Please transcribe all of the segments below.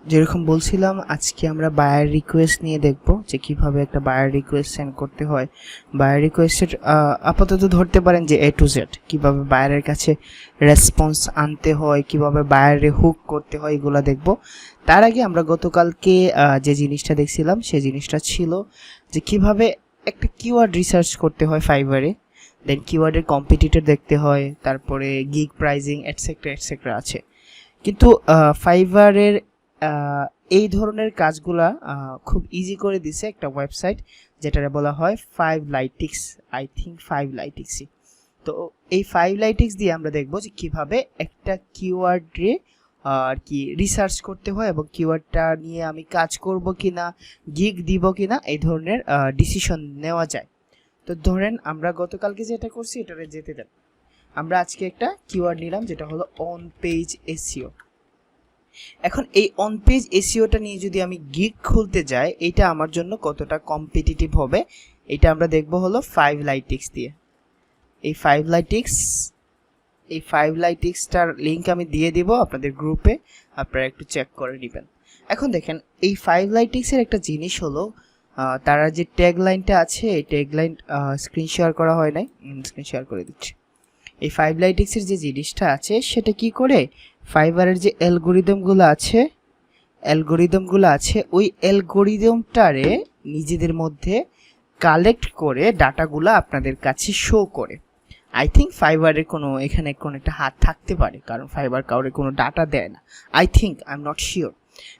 যেরকম বলছিলাম, আজকে আমরা বায়ার রিকোয়েস্ট নিয়ে দেখব যে কিভাবে একটা বায়ার রিকোয়েস্ট সেন্ড করতে হয়। বায়ার রিকোয়েস্টের আপাতত ধরতে পারেন যে A to Z, কিভাবে বায়ারের কাছে রেসপন্স আনতে হয়, কিভাবে বায়ারে হুক করতে হয়, এগুলো দেখব। তার আগে আমরা গতকালকে যে জিনিসটা দেখছিলাম সেই জিনিসটা ছিল যে কিভাবে একটা কিওয়ার্ড রিসার্চ করতে হয় ফাইবারে, দেন কিওয়ার্ডের কম্পিটিটর দেখতে হয়, তারপরে গিগ প্রাইজিং এটসেট্রা এটসেট্রা আছে। কিন্তু ফাইবারের এই ধরনের কাজগুলা খুব ইজি করে দিছে একটা ওয়েবসাইট যেটারে বলা হয় 5lytics, আই থিঙ্ক 5lyticsই। তো এই 5lytics দিয়ে আমরা দেখব যে কিভাবে একটা কিওয়ার্ডে আর কি রিসার্চ করতে হয় এবং কিওয়ার্ডটা নিয়ে আমি কাজ করব কিনা, গিগ দিব কিনা, এই ধরনের ডিসিশন নেওয়া যায়। তো ধরেন আমরা গতকালকে যেটা করছি এটারে যেতে দেন। আমরা আজকে একটা কিওয়ার্ড নিলাম যেটা হলো অন পেজ এসইও। এখন এই অন পেজ এসইওটা নিয়ে যদি আমি গিগ খুলতে যাই, এটা আমার জন্য কতটা কম্পিটিটিভ হবে এটা আমরা দেখব হলো 5lytics দিয়ে। এই 5lyticsটার লিংক আমি দিয়ে দিব আপনাদের গ্রুপে, আপনারা একটু চেক করে নেবেন। এখন দেখেন এই 5lyticsের একটা জিনিস হলো তারা যে ট্যাগলাইনটা আছে, এই ট্যাগলাইন স্ক্রিন শেয়ার করা হয় নাই, স্ক্রিন শেয়ার করে দিচ্ছি। এই 5lyticsের যে জিনিসটা আছে সেটা কি করে, ফাইবারের যে অ্যালগরিদমগুলো আছে ওই অ্যালগরিদমটারে নিজেদের মধ্যে কালেক্ট করে ডাটাগুলো আপনাদের কাছে শো করে। আই থিঙ্ক ফাইবারের কোনো এখানে কোনো একটা হাত থাকতে পারে, কারণ ফাইবার কাউরে কোনো ডাটা দেয় না, I think, I am not sure.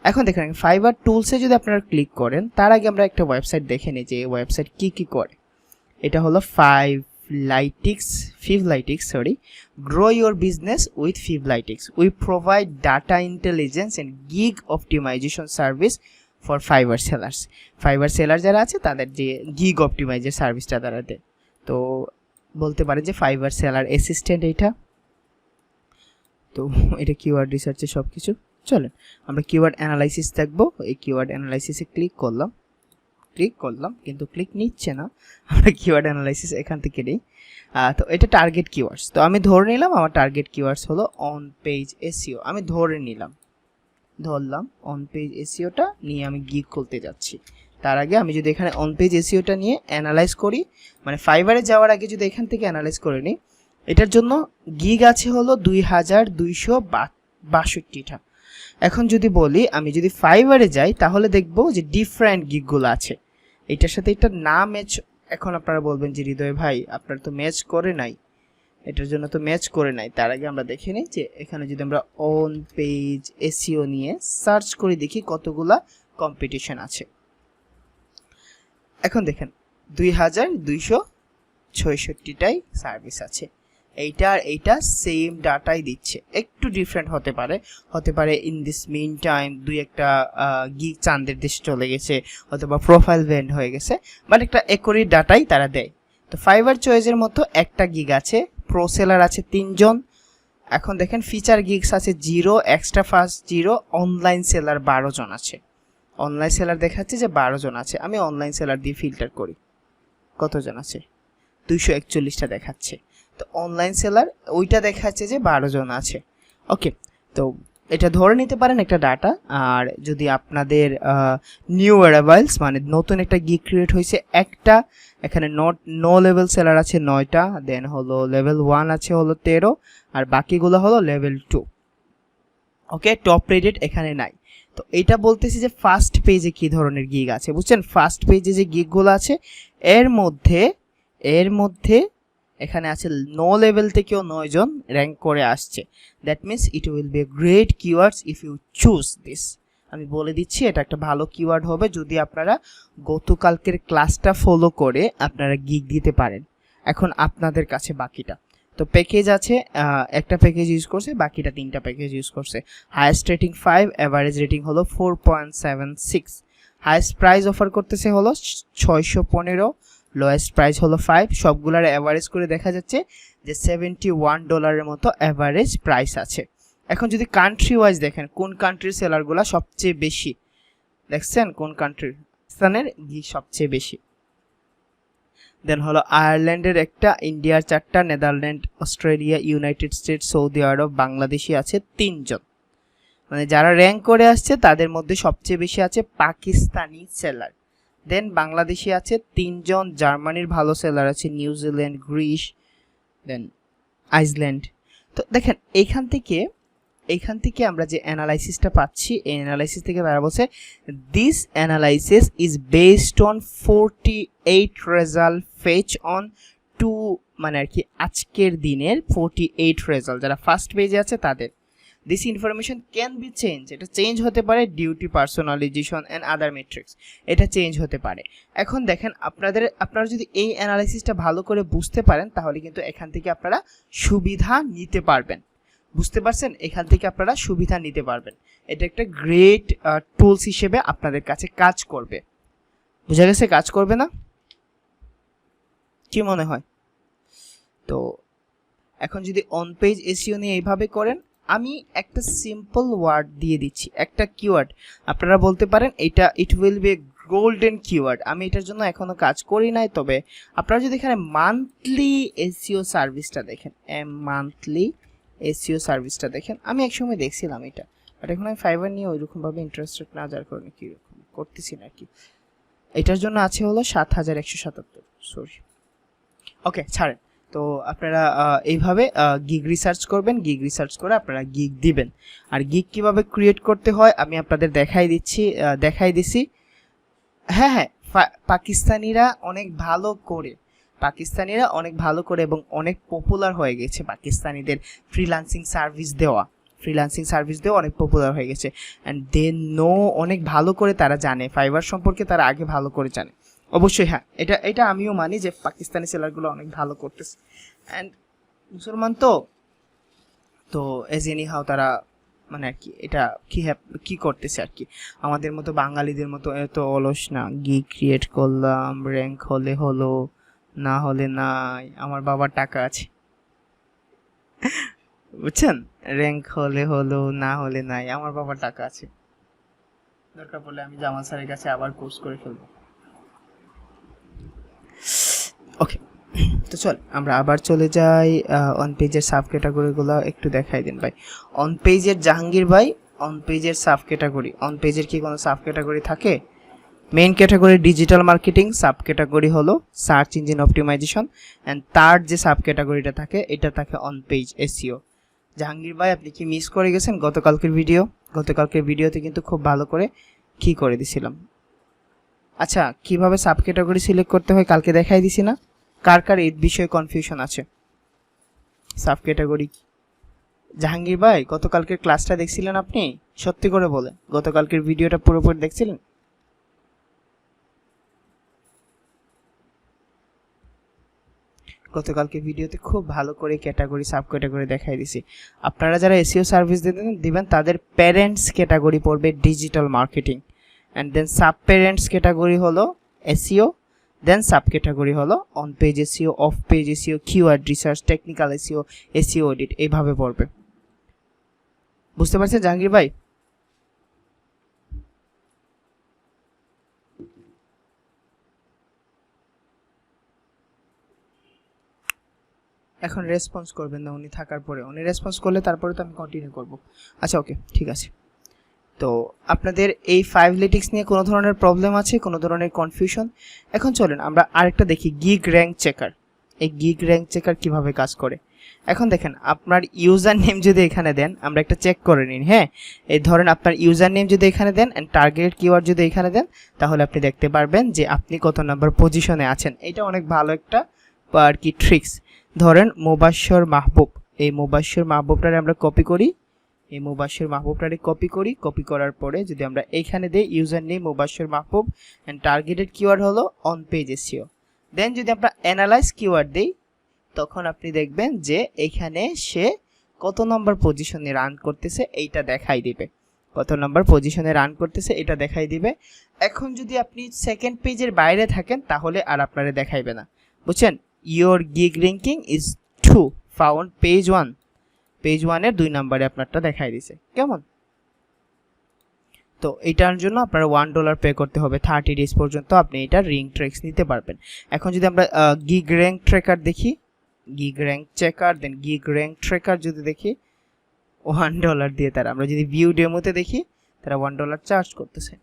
এখন দেখেন ফাইবার টুলসে যদি আপনারা ক্লিক করেন, তার আগে আমরা একটা ওয়েবসাইট দেখে নিই যে এই ওয়েবসাইট কি করে। এটা হলো 5lytics, grow your business with 5lytics. We provide data intelligence and gig optimization service for Fiverr sellers. Fiverr seller যারা আছে তাদের যে গিগ অপটিমাইজের সার্ভিসটা তারা দেয়। তো বলতে পারে যে Fiverr seller অ্যাসিস্ট্যান্ট এটা। তো এটা কিওয়ার্ড রিসার্চে সব কিছু। চলেন আমরা কিওয়ার্ড অ্যানালাইসিস দেখবো। এই কিওয়ার্ড অ্যানালাইসিসে ক্লিক করলাম কিন্তু ক্লিক নিচ্ছে না। আমরা কিওয়ার্ড অ্যানালাইসিস এখান থেকে নিই। তো এটা টার্গেট কিওয়ার্ডস। তো আমি ধরে নিলাম আমার টার্গেট কিওয়ার্ডস হলো অন পেজ এসইও। আমি ধরলাম অন পেজ এসইওটা নিয়ে আমি গিগ খুলতে যাচ্ছি। তার আগে আমি যদি এখানে অন পেজ এসইওটা নিয়ে অ্যানালাইজ করি, মানে ফাইবারে যাওয়ার আগে যদি এখান থেকে অ্যানালাইজ করে নিই, এটার জন্য গিগ আছে হলো 2262টা। এখন যদি বলি আমি যদি ফাইবারে যাই তাহলে দেখবো যে ডিফারেন্ট গিগগুলো আছে। এটার সাথে এটা না ম্যাচ। এখন আপনারা বলবেন যে হৃদয় ভাই আপনার তো ম্যাচ করে নাই, এটার জন্য তো ম্যাচ করে নাই। তার আগে আমরা দেখে নিই যে এখানে যদি আমরা অন পেজ এসইও নিয়ে সার্চ করে দেখি কতগুলা কম্পিটিশন আছে। এখন দেখেন 2266টাই সার্ভিস আছে। এইটা সেম ডাটাই দিচ্ছে, একটু ডিফারেন্ট হতে পারে ইন দিস মিন টাইম দুই একটা গিগ চাঁদের দেশে চলে গেছে, অথবা প্রোফাইল ভেন্ড হয়ে গেছে, বাট একটা একই ডাটাই তারা দেয়। তো ফাইবার চয়েসের মতো একটা গিগ আছে, প্রো সেলার আছে 3 জন। এখন দেখেন ফিচার গিগস আছে 0, এক্সট্রা ফাস্ট 0, অনলাইন সেলার 12 জন আছে। অনলাইন সেলার দেখাচ্ছে যে 12 জন আছে। আমি অনলাইন সেলার দিয়ে ফিল্টার করি, কতজন আছে, 241টা দেখাচ্ছে। তো অনলাইন সেলার ওইটা দেখাচ্ছে যে 12 জন আছে। ওকে, তো এটা ধরে নিতে পারেন একটা ডাটা। আর যদি আপনাদের নিউ অ্যারাইভালস মানে নতুন একটা গিগ ক্রিয়েট হয়েছে একটা, এখানে নো লেভেল সেলার আছে 9টা, দেন হলো লেভেল 1 আছে হলো 13, আর বাকিগুলো হলো লেভেল 2। ওকে, টপ রেটেড এখানে নাই। তো এইটা বলতেছি যে ফার্স্ট পেজে কি ধরনের গিগ আছে, বুঝছেন? ফার্স্ট পেজে যে গিগগুলো আছে এর মধ্যে এখানে আছে নো লেভেল থেকেও 9 জন র্যাঙ্ক করে আসছে। That means it will be a great keywords if you choose this. আমি বলে দিচ্ছি এটা একটা ভালো কিওয়ার্ড হবে যদি আপনারা গতকালকের ক্লাসটা ফলো করে আপনারা গিগ দিতে পারেন। এখন আপনাদের কাছে বাকিটা। তো প্যাকেজ আছে, একটা প্যাকেজ ইউজ করছে, বাকিটা 3টা প্যাকেজ ইউজ করছে। হাইয়েস্ট রেটিং 5, এভারেজ রেটিং হলো 4.76, হাইয়েস্ট প্রাইস অফার করতেছে হলো 615, লোয়েস্ট প্রাইস হলো 5। সবগুলার অ্যাভারেজ করে দেখা যাচ্ছে যে $71 মতো অ্যাভারেজ প্রাইস আছে। এখন যদি কান্ট্রি ওয়াইজ দেখেন কোন কান্ট্রির সেলারগুলো সবচেয়ে বেশি, দেখছেন কোন কান্ট্রির স্থানের সবচেয়ে বেশি। দেন হলো আয়ারল্যান্ডের একটা, ইন্ডিয়ার 4টা, Netherlands, Australia, United States, Saudi Arab, Bangladeshi আছে 3 জন। মানে যারা র্যাঙ্ক করে আসছে তাদের মধ্যে সবচেয়ে বেশি আছে পাকিস্তানি সেলার, দেন বাংলাদেশি আছে 3 জন, জার্মানির ভালো সেলার আছে, নিউজিল্যান্ড, গ্রিস, দেন আইসল্যান্ড। তো দেখেন এইখান থেকে আমরা যে অ্যানালাইসিসটা পাচ্ছি, এই অ্যানালাইসিস থেকে বেরা বলছে this analysis is based on 48 result fetch on to, মানে আর কি আজকের দিনের 48 রেজাল্ট যারা ফার্স্ট পেজে আছে তাদের। This information can be change, এটা চেঞ্জ হতে পারে due to personalization and other metrics, এটা চেঞ্জ হতে পারে। এখন দেখেন আপনারা যদি এই অ্যানালাইসিসটা ভালো করে বুঝতে পারেন তাহলে কিন্তু এখান থেকে আপনারা সুবিধা নিতে পারবেন। বুঝতে পারছেন? এখান থেকে আপনারা সুবিধা নিতে পারবেন। এটা একটা গ্রেট টুলস হিসেবে আপনাদের কাছে কাজ করবে। বুঝা গেছে? কাজ করবে না? কি মনে হয়? তো এখন যদি অন পেজ এসইও নিয়ে এইভাবে করেন, আমি একটা সিম্পল ওয়ার্ড দিয়ে দিচ্ছি, একটা কিওয়ার্ড, আপনারা বলতে পারেন এটা ইট উইল বি গোল্ডেন কিওয়ার্ড। আমি এটার জন্য এখনো কাজ করি নাই, তবে আপনারা যদি এখানে মান্থলি এসইও সার্ভিসটা দেখেন, মান্থলি এসইও সার্ভিসটা দেখেন, আমি একসময় দেখছিলাম এটা, বাট এখন আমি ফাইবার নিয়ে ওইরকমভাবে ইন্টারেস্টেড না, যার কারণে কীরকম করতেছি না আর কি। এটার জন্য আছে হলো 7177, সরি, ওকে ছাড়েন। তো আপনারা এইভাবে গিগ রিসার্চ করবেন, গিগ রিসার্চ করে আপনারা গিগ দিবেন। আর গিগ কিভাবে ক্রিয়েট করতে হয় আমি আপনাদের দেখাই দিছি। হ্যাঁ, পাকিস্তানিরা অনেক ভালো করে এবং অনেক পপুলার হয়ে গেছে। পাকিস্তানিদের ফ্রিল্যান্সিং সার্ভিস দেওয়া অনেক পপুলার হয়ে গেছে, অ্যান্ড দে নো, অনেক ভালো করে তারা জানে ফাইবার সম্পর্কে, তারা আগে ভালো করে জানে। অবশ্যই হ্যাঁ, এটা আমিও মানি যে পাকিস্তানি সেলারগুলো অনেক ভালো করতেছে, অ্যান্ড মুসলমান তো এজ এনি হাও তারা মানে আর কি এটা কি করতেছে আর কি, আমাদের মতো বাঙালিদের মতো এত অলস না। গিগ ক্রিয়েট করলাম, র্যাঙ্ক হলে হলো, না হলে নাই, আমার বাবার টাকা আছে, বুঝছেন? র্যাঙ্ক হলে হলো, না হলে নাই, আমার বাবার টাকা আছে, দরকার পড়লে আমি জামাল স্যারের কাছে আবার কোর্স করে ফেলবো। ওকে, তো চল আমরা আবার চলে যাই অন পেজের সাব ক্যাটাগরিগুলো একটু দেখাই দিন ভাই। অন পেজের জাহাঙ্গীর ভাই, অন পেজের সাব ক্যাটাগরি, অন পেজের কি কোনো সাব ক্যাটাগরি থাকে? Main category digital marketing, sub category হলো সার্চ ইঞ্জিন অপটিমাইজেশন, অ্যান্ড তার যে সাব ক্যাটাগরিটা থাকে এটা থাকে অন পেজ এসইও। জাহাঙ্গীর ভাই আপনি কি মিস করে গেছেন গতকালকের ভিডিওতে কিন্তু খুব ভালো করে কি করে দিছিলাম। আচ্ছা, কিভাবে সাব ক্যাটাগরি সিলেক্ট করতে হয় কালকে দেখাই দিছি না? কার এই বিষয়ে কনফিউশন আছে? সাব ক্যাটাগরি জাহাঙ্গীর ভাই গতকালকের ক্লাসটা দেখছিলেন আপনি? সত্যি করে বলেন, গতকালকের ভিডিওটা পুরোপুরি দেখছিলেন? গতকালকে ভিডিওতে খুব ভালো করে ক্যাটাগরি সাব ক্যাটাগরি দেখাই দিছি। আপনারা যারা এসইও সার্ভিস দিবেন তাদের প্যারেন্টস ক্যাটাগরি পড়বে digital marketing, and then sub parents category হলো এসইও, দেন সাব ক্যাটাগরি হলো on page SEO, off page SEO, keyword research, technical SEO, SEO audit, এইভাবে পড়বে। বুঝতে পারছেন জাহাঙ্গীর ভাই? এখন রেসপন্স করবেন না, উনি থাকার পরে, উনি রেসপন্স করলে তারপরে তো আমি কন্টিনিউ করব। আচ্ছা ওকে, ঠিক আছে। তো আপনাদের এই 5 লিটিক্স নিয়ে কোনো ধরনের প্রবলেম আছে, কোনো ধরনের কনফিউশন? এখন চলেন আমরা আরেকটা দেখি, গিগ র্যাঙ্ক চেকার। এই গিগ র্যাঙ্ক চেকার কিভাবে কাজ করে? এখন দেখেন, আপনার ইউজার নেম যদি এখানে দেন, আমরা একটা চেক করে নিন। হ্যাঁ, এই ধরেন আপনার ইউজার নেম যদি এখানে দেন অ্যান্ড টার্গেট কিওয়ার্ড যদি এখানে দেন, তাহলে আপনি দেখতে পারবেন যে আপনি কত নাম্বার পজিশনে আছেন। এটা অনেক ভালো একটা আর কি ট্রিক্স। ধরেন মোবাশ্বর মাহবুব, এই মোবাশ্বর মাহবুবটারে আমরা কপি করি, এই মোবাশ্বর মাহবুবটারে কপি করার পরে যদি আমরা এইখানে দেই user name Mobashwar Mahbub and targeted keyword হলো অন পেজ এসইও, দেন যদি আমরা অ্যানালাইজ কিওয়ার্ড দেই, তখন আপনি দেখবেন যে এখানে সে কত নম্বর পজিশনে রান করতেছে এইটা দেখাই দিবে, কত নম্বর পজিশনে রান করতেছে এটা দেখাই দিবে। এখন যদি আপনি সেকেন্ড পেজের বাইরে থাকেন তাহলে আর আপনারা দেখাইবে না, বুঝছেন? Your gig ranking is 2 found page 1, page 1-এর 2 নম্বরে আপনারটা দেখাই দিছে। কেমন? তো এটার জন্য আপনারা $1 পে করতে হবে, 30 ডেজ পর্যন্ত আপনি এটা রিং ট্রেক্স নিতে পারবেন। এখন যদি আমরা গিগ র্যাঙ্ক ট্র্যাকার দেখি, গিগ র্যাঙ্ক চেকার, দেন গিগ র্যাঙ্ক ট্র্যাকার যদি দেখি, $1 দিয়ে তারা, আমরা যদি ভিউ ডেমোতে দেখি তারা $1 চার্জ করতেছে।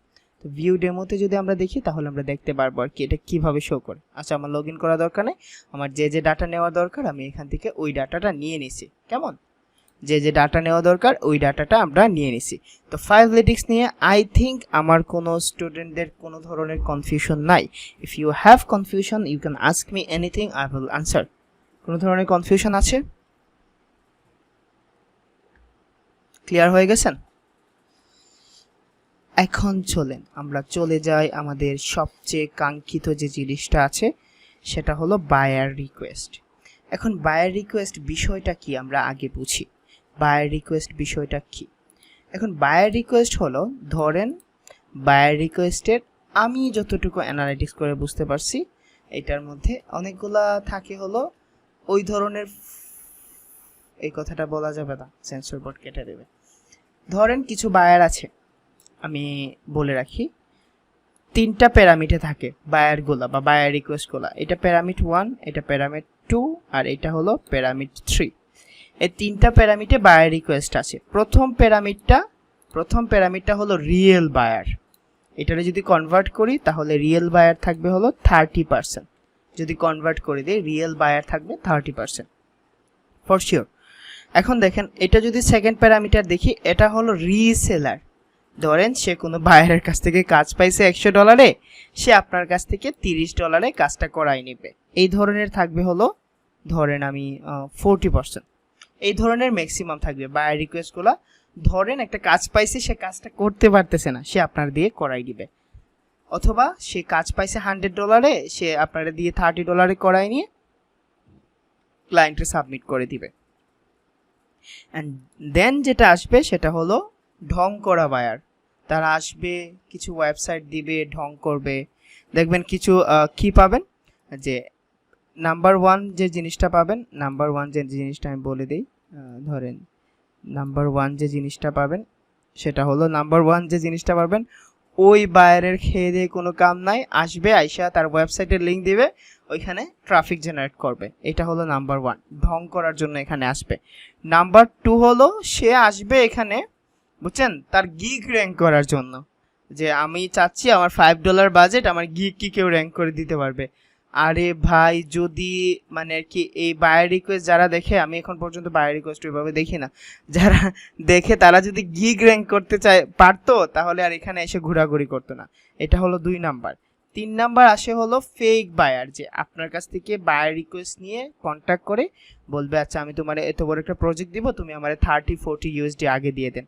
তো ভিউ ডেমোতে যদি আমরা দেখি তাহলে আমরা দেখতে পারবো আর কি এটা কিভাবে শো করে। আচ্ছা, আমার লগ ইন করা দরকার নেই, আমার যে যে ডাটা নেওয়া দরকার আমি এখান থেকে ওই ডাটাটা নিয়ে নিছি। কেমন, যে যে ডাটা নেওয়া দরকার ওই ডাটাটা আমরা নিয়ে নিছি। তো ফাইভলিটিক্স নিয়ে আই থিঙ্ক আমার কোনো স্টুডেন্টদের কোনো ধরনের কনফিউশন নাই। If you have confusion you can ask me anything, I will answer. কোনো ধরনের কনফিউশন আছে? ক্লিয়ার হয়ে গেছেন? এখন চলেন আমরা চলে যাই আমাদের সবচেয়ে কাঙ্ক্ষিত যে জিনিসটা আছে সেটা হলো বায়ার রিকোয়েস্ট। এখন বায়ার রিকোয়েস্ট বিষয়টা কি আমরা আগে বুঝি। বায়ার রিকোয়েস্ট বিষয়টা কি? এখন বায়ার রিকোয়েস্ট হলো, ধরেন বায়ার রিকোয়েস্টের আমি যতটুকু অ্যানালাইটিক্স করে বুঝতে পারছি এটার মধ্যে অনেকগুলা থাকে হলো ওই ধরনের, এই কথাটা বলা যাবে না, সেন্সর বোর্ড কেটে দেবে। ধরেন কিছু বায়ার আছে, আমি বলে রাখি 3টা প্যারামিটে থাকে বায়ারগুলা বা বায়ার রিকোয়েস্টগুলা। এটা প্যারামিট 1, এটা প্যারামিট 2 আর এটা হলো প্যারামিট 3। এই 3টা প্যারামিটে বায়ার রিকোয়েস্ট আছে। প্রথম প্যারামিটটা হলো রিয়েল বায়ার। এটারে যদি কনভার্ট করি তাহলে রিয়েল বায়ার থাকবে হলো 30%। যদি কনভার্ট করে দিই রিয়েল বায়ার থাকবে 30% ফর শিওর। এখন দেখেন এটা যদি সেকেন্ড প্যারামিটার দেখি, এটা হলো রিসেলার। ধরেন সে কোনো বায়ারের কাছ থেকে কাজ পাইছে $100, সে আপনার কাছ থেকে $30 কাজটা করাই নেবে। এই ধরনের থাকবে হলো, ধরেন আমি 40%। এই ধরনের ম্যাক্সিমাম থাকবে বায়ার রিকোয়েস্টগুলো। ধরেন একটা কাজ পাইছে, সে কাজটা করতে পারতেছে না, সে আপনার দিয়ে করাই দিবে। অথবা সে কাজ পাইছে $100, সে আপনার দিয়ে $30 করাই নিয়ে ক্লায়েন্টে সাবমিট করে দিবে। অ্যান্ড দেন যেটা আসবে সেটা হলো ঢং করা বায়ার। তারা আসবে, কিছু ওয়েবসাইট দিবে, ঢং করবে। দেখবেন কিছু কি পাবেন, যে নাম্বার 1 যে জিনিসটা পাবেন, নাম্বার 1 যে জিনিসটা আমি বলে দিই, ধরেন নাম্বার 1 যে জিনিসটা পাবেন সেটা হলো, নাম্বার 1 যে জিনিসটা পাবেন ওই বায়ারের খেয়ে দিয়ে কোনো কাম নাই, আসবে আইসা তার ওয়েবসাইটের লিঙ্ক দিবে, ওইখানে ট্রাফিক জেনারেট করবে। এটা হলো নাম্বার 1, ঢং করার জন্য এখানে আসবে। নাম্বার 2 হলো সে আসবে এখানে, বুঝছেন, তার গিগ র্যাঙ্ক করার জন্য, যে আমি চাচ্ছি আমার $5 বাজেট, আমার গিগ কি কেউ র্যাঙ্ক করে দিতে পারবে। আরে ভাই, যদি মানে আর কি এই বায়ার রিকোয়েস্ট যারা দেখে, আমি এখন পর্যন্ত বায়ার রিকোয়েস্ট ওইভাবে দেখি না, যারা দেখে তারা যদি গিগ র্যাঙ্ক করতে চায় পারতো তাহলে আর এখানে এসে ঘোরাঘুরি করতো না। এটা হলো 2 নাম্বার। 3 নাম্বার আসে হলো ফেক বায়ার, যে আপনার কাছ থেকে বায়ার রিকোয়েস্ট নিয়ে কন্ট্যাক্ট করে বলবে আচ্ছা আমি তোমার এত বড় একটা প্রজেক্ট দিব, তুমি আমার 30-40 USD আগে দিয়ে দেন।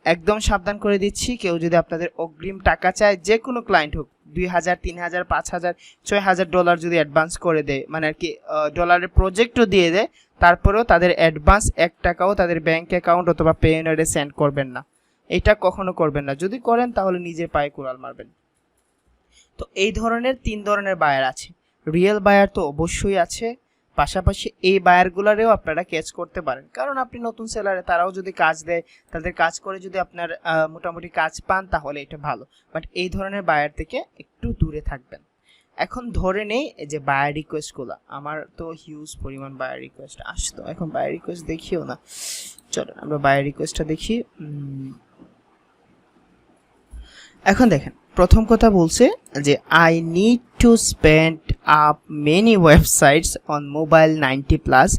একদম সাবধান করে দিচ্ছি, কেউ যদি আপনাদের অগ্রিম টাকা চায়, যে কোনো ক্লায়েন্ট হোক, $2,000, $3,000, $5,000, $6,000 যদি অ্যাডভান্স করে দেয়, মানে আর কি ডলারের প্রজেক্টও দিয়ে দেয়, তারপরেও তাদের অ্যাডভান্স $1 তাদের ব্যাঙ্ক অ্যাকাউন্ট অথবা পেইনারে সেন্ড করবেন না। এটা কখনো করবেন না, যদি করেন তাহলে নিজের পায়ে কুড়াল মারবেন। তো এই ধরনের 3 ধরনের বায়ার আছে। রিয়েল বায়ার তো অবশ্যই আছে, পাশাপাশি এই বায়ারগুলোরেও আপনারা ক্যাচ করতে পারেন, কারণ আপনি নতুন সেলারে, তারাও যদি কাজ দেয়, তাদের কাজ করে যদি আপনার মোটামুটি কাজ পান তাহলে এটা ভালো। বাট এই ধরনের বায়ার থেকে একটু দূরে থাকবেন। এখন ধরে নেই যে বায়ার রিকোয়েস্টগুলো, আমার তো হিউজ পরিমাণ বায়ার রিকোয়েস্ট আসতো, এখন বায়ার রিকোয়েস্ট দেখিও না, চলো আমরা বায়ার রিকোয়েস্টটা দেখি। এখন দেখেন প্রথম কথা বলছে যে I need to spend up many websites on mobile 90+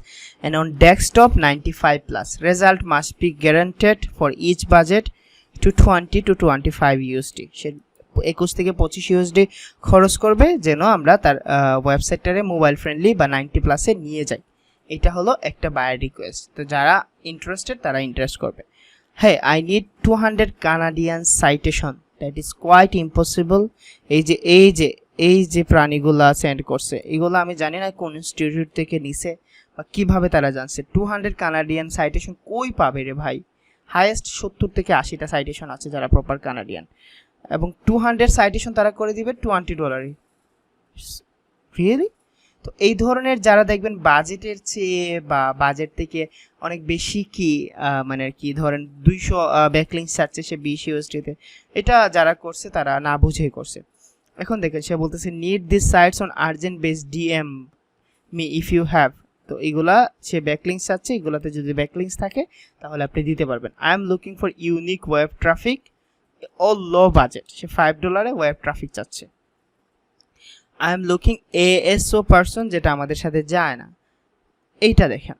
and on desktop 95+. Result must be guaranteed for each budget to 20 to 25 USD. সে 21 থেকে 25 USD খরচ করবে যেন আমরা তার ওয়েবসাইটটারে মোবাইল ফ্রেন্ডলি বা 90+ নিয়ে যাই। এটা হলো একটা বায়ার রিকোয়েস্ট। তো যারা ইন্টারেস্টেড তারা ইন্টারেস্ট করবে। হ্যাঁ, I need 200 Canadian citation, that is quite impossible. এই যে প্রাণীগুলো সেন্ড করছে, এগুলো আমি জানি না কোন ইনস্টিটিউট থেকে নিছে বা কিভাবে তারা জানছে। 200 কানাডিয়ান সাইটেশন কই পাবে রে ভাই? হাইয়েস্ট 70 থেকে 80টা সাইটেশন আছে যারা প্রপার কানাডিয়ান, এবং 200 সাইটেশন তারা করে দিবে $20। রিয়েলি? তো এই ধরনের যারা দেখবেন বাজেটের চেয়ে বা বাজেট থেকে অনেক বেশি কি মানে আর কি ধরেন 200 ব্যাকলিংস চাচ্ছে সে 20 USD-তে, এটা যারা করছে তারা না বুঝেই করছে। এখন দেখেন সে বলতেছে need this sites on urgent base, DM me if you have. তো এগুলা সে ব্যাকলিংস চাচ্ছে, এগুলাতে যদি ব্যাকলিংস থাকে তাহলে আপনি দিতে পারবেন। I am looking for unique web traffic ও লো বাজেট, সে $5 ওয়েব ট্রাফিক চাচ্ছে। I am looking ASO person, যেটা আমাদের সাথে যায় না। এইটা দেখেন,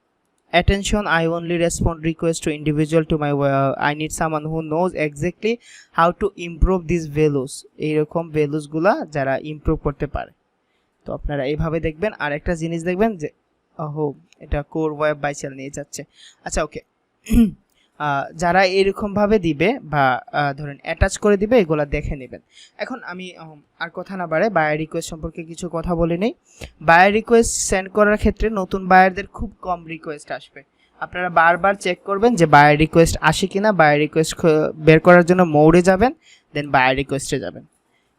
attention, I only respond request to individual to my I need someone who knows exactly how to improve these values, এইরকম ভ্যালুস গুলা যারা ইমপ্রুভ করতে পারে। তো আপনারা এইভাবে দেখবেন। আর একটা জিনিস দেখবেন যে এটা কোর ওয়েব বাইসেল নিয়ে যাচ্ছে। আচ্ছা ওকে, যারা এরকম ভাবে দিবে বা ধরেন অ্যাটাচ করে দিবে, এগুলা দেখে নেবেন। এখন আমি আর কথা না বাড়াই বায়ার রিকোয়েস্ট সম্পর্কে কিছু কথা বলে নেই। বায়ার রিকোয়েস্ট সেন্ড করার ক্ষেত্রে নতুন বায়ারদের খুব কম রিকোয়েস্ট আসবে। আপনারা বারবার চেক করবেন যে বায়ার রিকোয়েস্ট আসে কিনা। বায়ার রিকোয়েস্ট বের করার জন্য মোডে যাবেন, দেন বায়ার রিকোয়েস্টে যাবেন।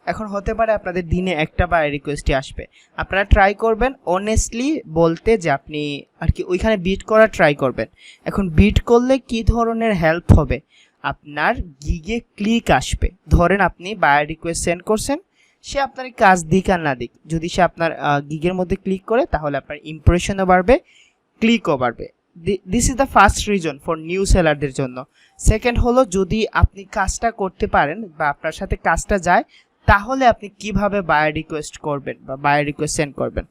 এখন হতে পারে আপনাদের দিনে একটা বায়ার রিকোয়েস্টই আসবে। আপনারা ট্রাই করবেন অনেস্টলি বলতে যে আপনি আর কি ওইখানে বিট করা ট্রাই করবেন। এখন বিট করলে কি ধরনের হেল্প হবে, আপনার গিগে ক্লিক আসবে। ধরেন আপনি বায়ার রিকোয়েস্ট সেন্ড করছেন, সে আপনার কাজ দিক আর না দিক, যদি সে আপনার গিগের মধ্যে ক্লিক করে তাহলে আপনার ইমপ্রেশনও বাড়বে, ক্লিকও বাড়বে। This is the first reason for new সেলারদের জন্য। সেকেন্ড হলো, যদি আপনি কাজটা করতে পারেন বা আপনার সাথে কাজটা যায়, তাহলে আপনি কিভাবে বায়ার রিকোয়েস্ট করবেন বা বায়ার রিকোয়েস্ট সেন্ড করবেন।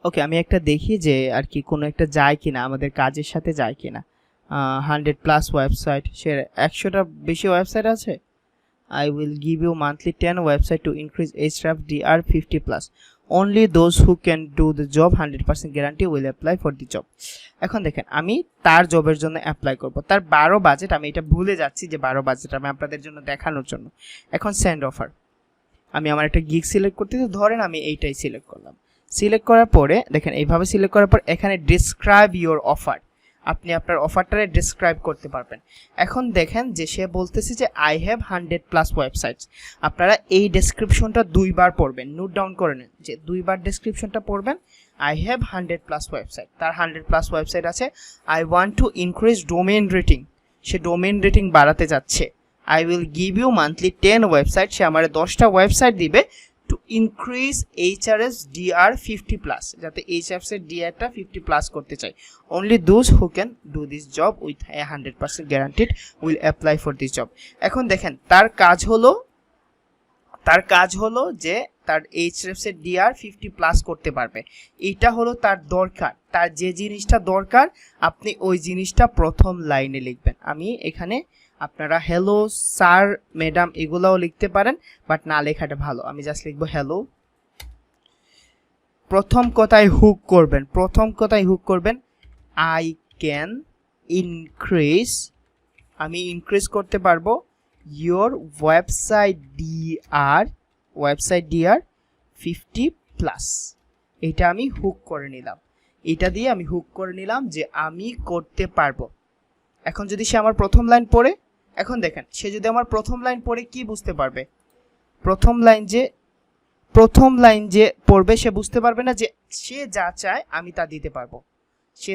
ওকে, আমি একটা দেখি যে আর কি কোনো একটা যায় কিনা, আমাদের কাজের সাথে যায় কিনা। 100+ ওয়েবসাইট, সে 100টা বেশি ওয়েবসাইট আছে। I will give you monthly 10 website to increase Href DR 50+. Only those who can do the job 100% guarantee will apply for the job. এখন দেখেন, আমি তার জবের জন্য অ্যাপ্লাই করব। তার 12 বাজেট, আমি এটা ভুলে যাচ্ছি যে 12 বাজেট আমি আপনাদের জন্য দেখানোর জন্য। এখন সেন্ড অফার, আমি আমার একটা গিগ সিলেক্ট করতে, ধরেন আমি এইটাই সিলেক্ট করলাম। সিলেক্ট করার পরে দেখেন, এইভাবে সিলেক্ট করার পর এখানে ডিসক্রাইব ইওর অফার, আপনি আপনার অফারটারে ডিসক্রাইব করতে পারবেন। এখন দেখেন যে সে বলতেছে যে আই হ্যাভ 100+ ওয়েবসাইটস। আপনারা এই ডেসক্রিপশনটা 2বার পড়বেন, নোট ডাউন করে নেন যে 2বার ডেসক্রিপশনটা পড়বেন। আই হ্যাভ 100+ ওয়েবসাইট, তার 100+ ওয়েবসাইট আছে। I want to increase domain rating, সে ডোমেইন রেটিং বাড়াতে যাচ্ছে। I will give you monthly 10 website, সে আমার 10টা ওয়েবসাইট দিবে টু ইনক্রিজ HRS DR 50+, যাতে HRS এর DRটা 50+ করতে চাই। Only those who can do this job with 100% guaranteed will apply for this job. এখন দেখেন, তার কাজ হলো যে তার HRS এর DR 50+ করতে পারবে। এটা হলো তার দরকার, তার যে জিনিসটা দরকার আপনি ওই জিনিসটা প্রথম লাইনে লিখবেন। আমি এখানে, আপনারা হ্যালো স্যার ম্যাডাম এগুলাও লিখতে পারেন, বাট না লেখাটা ভালো। আমি জাস্ট লিখবো হ্যালো। প্রথম কথায় হুক করবেন, আই ক্যান ইনক্রিজ, আমি ইনক্রিজ করতে পারবো ইয়োর ওয়েবসাইট DR 50+। এটা আমি হুক করে নিলাম, এটা দিয়ে আমি হুক করে নিলাম যে আমি করতে পারবো। এখন যদি সে আমার প্রথম লাইন পড়ে, এখন দেখেন সে যদি আমার প্রথম লাইন পড়ে কি বুঝতে পারবে, প্রথম লাইন যে পড়বে সে বুঝতে পারবে না যে সে যা চায় আমি তা দিতে পারবো, সে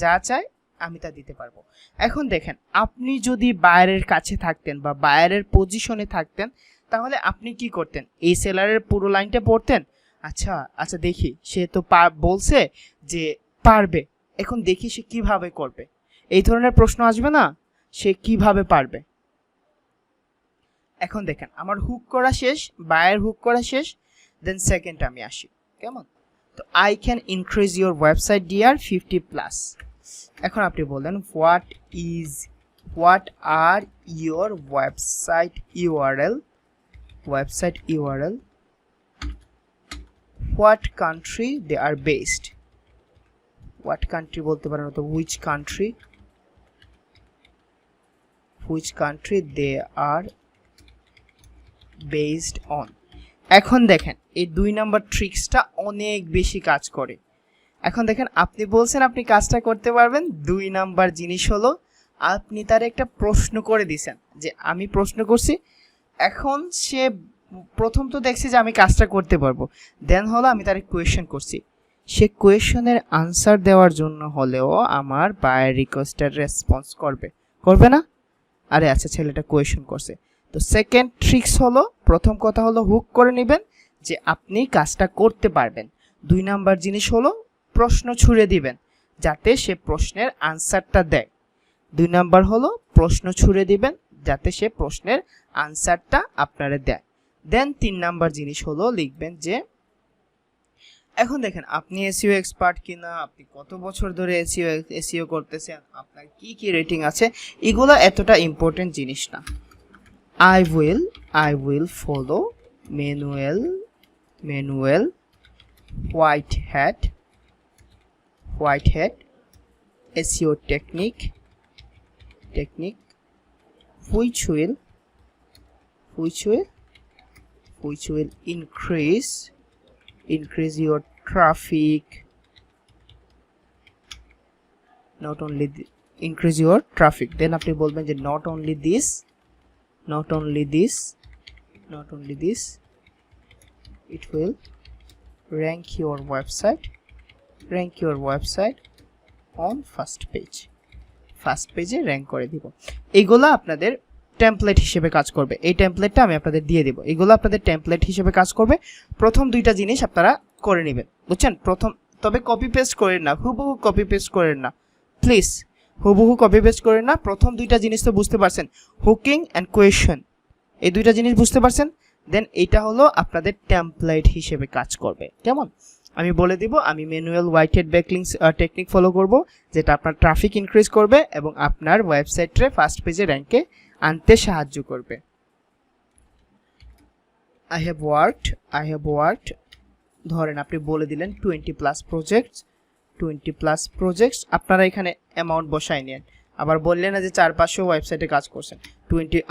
যা চায় আমি তা দিতে পারবো। এখন দেখেন, আপনি যদি বায়ারের কাছে থাকতেন বা বায়ারের পজিশনে থাকতেন, তাহলে আপনি কি করতেন, এই সেলারের পুরো লাইনটা পড়তেন। আচ্ছা দেখি, সে তো বলছে যে পারবে, এখন দেখি সে কিভাবে করবে, এই ধরনের প্রশ্ন আসবে না, সে কিভাবে পারবে। এখন দেখেন আমার হুক করা শেষ, বায়ার হুক করা শেষ, দেন সেকেন্ড আমি আসি, কেমন? তো I can increase your website DR 50+। এখন আপনি বলেন what are your website URL, what country they are based, what country বলতে পারেন, তো which country they are based on. এখন দেখেন এই 2 নাম্বার ট্রিক্সটা অনেক বেশি কাজ করে। এখন দেখেন, আপনি বলছেন আপনি কাজটা করতে পারবেন, 2 নাম্বার জিনিস হলো আপনি তার একটা প্রশ্ন করে দিয়েছেন যে আমি প্রশ্ন করছি। এখন সে প্রথম তো দেখছে যে আমি কাজটা করতে পারবো, দেন হলো আমি তার কোয়েশ্চেন করছি, সে কোয়েশ্চেনের আনসার দেওয়ার জন্য হলেও আমার বায়ার রিকোয়েস্টের রেসপন্স করবে না? আরে আচ্ছা, ছেলেটা কোয়েশ্চেন করছে। তো সেকেন্ড ট্রিক্স হলো, প্রথম কথা হলো হুক করে নেবেন যে আপনি কাজটা করতে পারবেন। 2 নাম্বার জিনিস হলো প্রশ্ন ছুড়ে দিবেন যাতে সে প্রশ্নের আনসারটা দেয়। 2 নাম্বার হলো প্রশ্ন ছুড়ে দিবেন যাতে সে প্রশ্নের আনসারটা আপনারা দেয়। দেন 3 নাম্বার জিনিস হলো লিখবেন যে এখন দেখেন আপনি এসইও এক্সপার্ট কিনা, আপনি কত বছর ধরে এসইও করতেছেন, আপনার কি কি রেটিং আছে, এগুলো এতটা ইম্পর্টেন্ট জিনিস না। I will follow manual white hat SEO technique which will increase your traffic, not only increase your traffic, then আপনি বলবেন যে not only this it will rank your website on first page A rank করে দিব। এইগুলা আপনাদের template হিসেবে কাজ করবে। এই টেমপ্লেটটা আমি আপনাদের দিয়ে দেব। এগুলো আপনাদের টেমপ্লেট হিসেবে কাজ করবে। প্রথম 2টা জিনিস আপনারা করে নেবেন, বুঝছেন? তবে কপি পেস্ট করেন না, হুবহু কপি পেস্ট করেন না প্লিজ, হুবহু কপি পেস্ট করেন না। প্রথম 2টা জিনিস তো বুঝতে পারছেন, হুকিং অ্যান্ড কোয়েশন, এই 2টা জিনিস বুঝতে পারছেন। দেন এটা হলো আপনাদের টেমপ্লেট হিসেবে কাজ করবে। কেমন? আমি বলে দিব আমি manual white hat backlinks technique follow করব, যেটা আপনার ট্রাফিক ইনক্রিজ করবে এবং আপনার ওয়েবসাইটে ফার্স্ট পেজে র্যাঙ্কে আনতে সাহায্য করবে। I have worked ধরেন আপনি বলে দিলেন 20+ প্রজেক্টস, আপনারা এখানে অ্যামাউন্ট বসাই নেন, আবার বললেন না যে 400-500 ওয়েবসাইটে কাজ করছেন।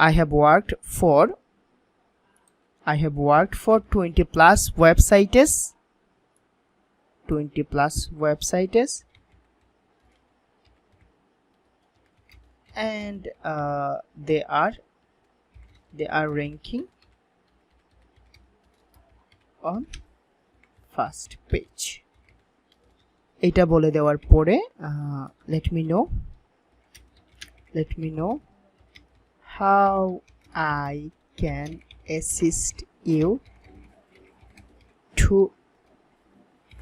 I have worked for 20+ websites and they are ranking on first page. এটা বলে দেওয়ার পরে let me know how I can assist you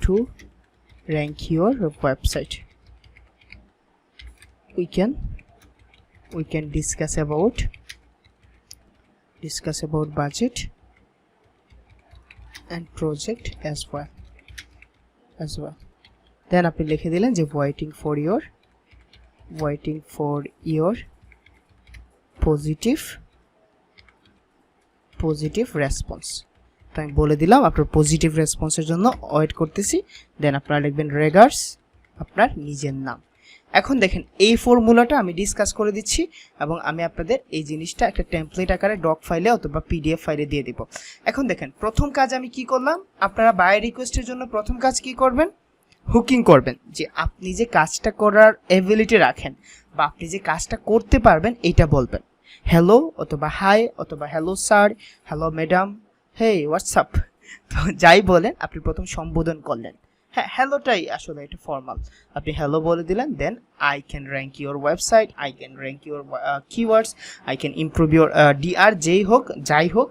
to rank your website. We can discuss about budget and project as well. Then আপনি লিখে দিলেন যে waiting for your positive response. তো আমি বলে দিলাম আপনার পজিটিভ রেসপন্সের জন্য ওয়েট করতেছি। দেন আপনারা লিখবেন রেগার্স, আপনার নিজের নাম। এখন দেখেন এই ফর্মুলাটা আমি ডিসকাস করে দিচ্ছি এবং আমি আপনাদের এই জিনিসটা একটা টেমপ্লেট আকারে ডক ফাইলে অথবা পিডিএফ ফাইলে দিয়ে দিব। এখন দেখেন প্রথম কাজ আমি কি করলাম, আপনারা বাই রিকোয়েস্টের জন্য প্রথম কাজ কি করবেন, হুকিং করবেন, যে আপনি যে কাজটা করার এবিলিটি রাখেন বা আপনি যে কাজটা করতে পারবেন এটা বলবেন। হ্যালো অথবা হাই অথবা হ্যালো স্যার, হ্যালো ম্যাডাম, হেই হোয়াটসঅ্যাপ, তো যাই বলেন আপনি প্রথম সম্বোধন করলেন। হ্যাঁ, হ্যালোটাই আসলে এটা ফর্মাল, আপনি হ্যালো বলে দিলেন। Then I can rank your website, I can rank your keywords, I can improve your DR, যাই হোক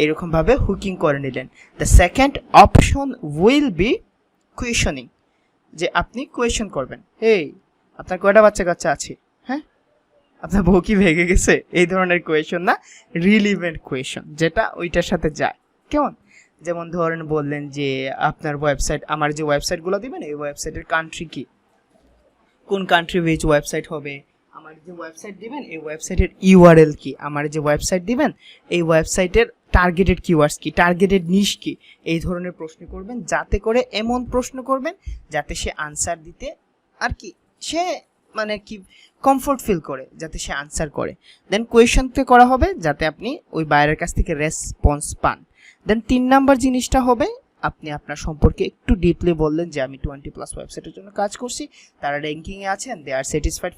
এরকমভাবে হুকিং করে নিলেন। The second option will be questioning, যে আপনি কোয়েশন করবেন, এই আপনার কয়টা বাচ্চা কাচ্চা আছে, হ্যাঁ আপনার বউ কি ভেঙে গেছে, এই ধরনের কোয়েশন না, রিলিভেন্ট কোয়েশন যেটা ওইটার সাথে যায়। কেমন? যেমন ধরেন বললেন যে আপনার ওয়েবসাইট, আমার যে ওয়েবসাইটগুলো দিবেন এই ওয়েবসাইটের কান্ট্রি কি, কোন কান্ট্রি বেচ ওয়েবসাইট হবে, আমার যে ওয়েবসাইট দিবেন এই ওয়েবসাইটের ইউআরএল কি, আমার যে ওয়েবসাইট দিবেন এই ওয়েবসাইটের টার্গেটেড কিওয়ার্ডস কি, টার্গেটেড নিশ কি, এই ধরনের প্রশ্ন করবেন, যাতে করে এমন প্রশ্ন করবেন যাতে সে আনসার দিতে আর কি সে মানে কি কমফোর্ট ফিল করে, যাতে সে আনসার করে। দেন কোয়েশনতে করা হবে যাতে আপনি ওই বাইরের কাছ থেকে রেসপন্স পান। দেন 3 নাম্বার জিনিসটা হবে আপনি আপনার সম্পর্কে একটু ডিপলি বললেন যে আমি 20+ ওয়েবসাইটের জন্য কাজ করছি, তারা র্যাঙ্কিংয়ে আছেন, they are satisfied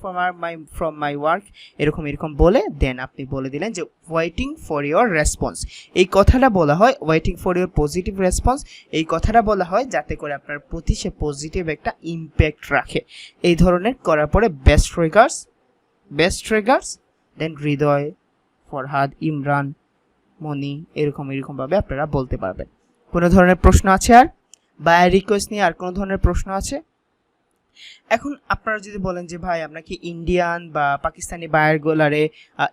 from my work, এরকম বলে দেন আপনি বলে দিলেন যে ওয়েটিং ফর ইয়োর রেসপন্স। এই কথাটা বলা হয় waiting for your positive response, এই কথাটা বলা হয় যাতে করে আপনার প্রতি সে পজিটিভ একটা ইম্প্যাক্ট রাখে। এই ধরনের করার পরে বেস্ট রেগার্স, দেন হৃদয়, ফরহাদ, ইমরান, মনি, এরকমভাবে আপনারা বলতে পারবেন। কোনো ধরনের প্রশ্ন আছে আর বাই রিকোয়েস্ট নিয়ে আর কোনো ধরনের প্রশ্ন আছে? এখন আপনারা যদি বলেন যে ভাই আপনাকে ইন্ডিয়ান বা পাকিস্তানি বায়ারগুলারে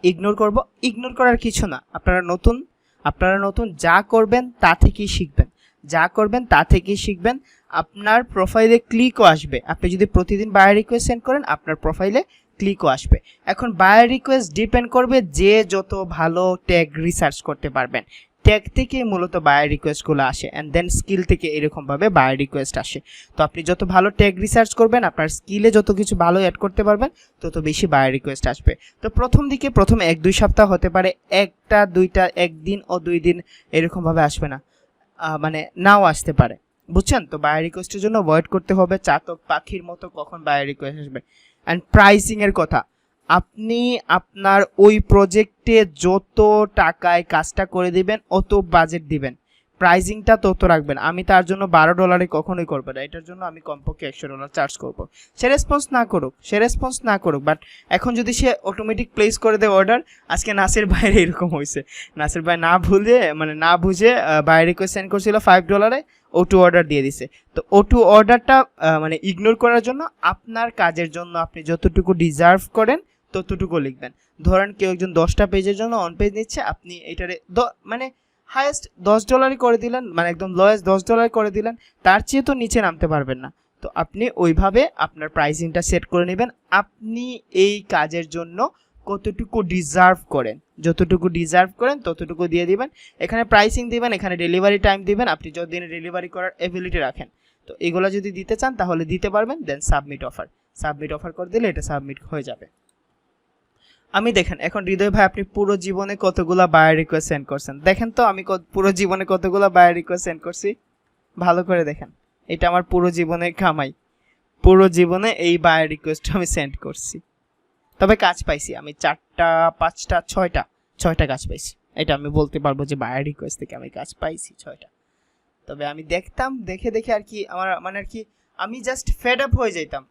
ইগনোর করব, ইগনোর করার কিছু না। আপনারা নতুন যা করবেন তা থেকেই শিখবেন, যা করবেন তা থেকেই শিখবেন। আপনার প্রোফাইলে ক্লিকও আসবে। আপনি যদি প্রতিদিন বায়ার রিকোয়েস্ট সেন্ড করেন আপনার প্রোফাইলে ক্লিকও আসবে। এখন বায়ার রিকোয়েস্ট ডিপেন্ড করবে যে যত ভালো ট্যাগ রিসার্চ করতে পারবেন। ট্যাগ থেকে মূলত বায়ার রিকোয়েস্টগুলো আসে, অ্যান্ড দেন স্কিল থেকে এরকমভাবে বায়ার রিকোয়েস্ট আসে। তো আপনি যত ভালো ট্যাগ রিসার্চ করবেন, আপনার স্কিলে যত কিছু ভালো অ্যাড করতে পারবেন, তত বেশি বায়ার রিকোয়েস্ট আসবে। তো প্রথম 1-2 সপ্তাহ হতে পারে, 1-2টা, 1 দিন ও 2 দিন এরকমভাবে আসবে না, মানে নাও আসতে পারে, বুঝছেন? তো বায়ার রিকোয়েস্টের জন্য ওয়েট করতে হবে, চাতক পাখির মতো কখন বায়ার রিকোয়েস্ট আসবে। অ্যান্ড প্রাইসিংয়ের কথা, আপনি আপনার ওই প্রজেক্টে যত টাকায় কাজটা করে দিবেন অত বাজেট দিবেন, প্রাইসিংটা তত রাখবেন। আমি তার জন্য $12 কখনোই করবো না, এটার জন্য আমি কমপক্ষে $100 চার্জ করবো। সে রেসপন্স না করুক, বাট এখন যদি সে অটোমেটিক প্লেস করে দেয় অর্ডার, আজকে নাসির ভাইয়ের এরকম হয়েছে, নাসির ভাই না বুঝে বায়ার রিকোয়েস্ট সেন্ড করছিল $5, O2 অর্ডার দিয়ে দিছে। তো O2 অর্ডারটা মানে ইগনোর করার জন্য আপনার কাজের জন্য আপনি যতটুকু ডিজার্ভ করেন ততটুকু লিখবেন। ধরেন কেউ একজন 10টা পেজের জন্য অন পেজ নিচ্ছে, আপনি এটারে মানে হাইয়েস্ট $10 করে দিলেন, মানে একদম লোয়েস্ট $10 করে দিলেন, তার চেয়ে তো নিচে নামতে পারবেন না। তো আপনি ওইভাবে আপনার প্রাইসিংটা সেট করে নেবেন। আপনি এই কাজের জন্য কতটুকু ডিজার্ভ করেন, যতটুকু ডিজার্ভ করেন ততটুকু দিয়ে দিবেন। এখানে প্রাইসিং দিবেন, এখানে ডেলিভারি টাইম দিবেন, আপনি যতদিন ডেলিভারি করার এবিলিটি রাখেন। তো এগুলো যদি দিতে চান তাহলে দিতে পারবেন। দেন সাবমিট অফার করে দিলে এটা সাবমিট হয়ে যাবে। আমি দেখেন এখন হৃদয় ভাই আপনি পুরো জীবনে কতগুলা বায়ার রিকোয়েস্ট সেন্ড করছেন, দেখেন তো আমি পুরো জীবনে কতগুলা বায়ার রিকোয়েস্ট সেন্ড করছি, ভালো করে দেখেন। এটা আমার পুরো জীবনের কামাই, পুরো জীবনে এই বায়ার রিকোয়েস্ট আমি সেন্ড করছি। তবে কাজ পাইছি আমি 4টা 5টা 6টা কাজ পাইছি, এটা আমি বলতে পারবো যে বায়ার রিকোয়েস্ট থেকে আমি কাজ পাইছি 6টা। তবে আমি দেখতাম, দেখে আর কি আমার মানে আর কি আমি জাস্ট ফেড আপ হয়ে যেতাম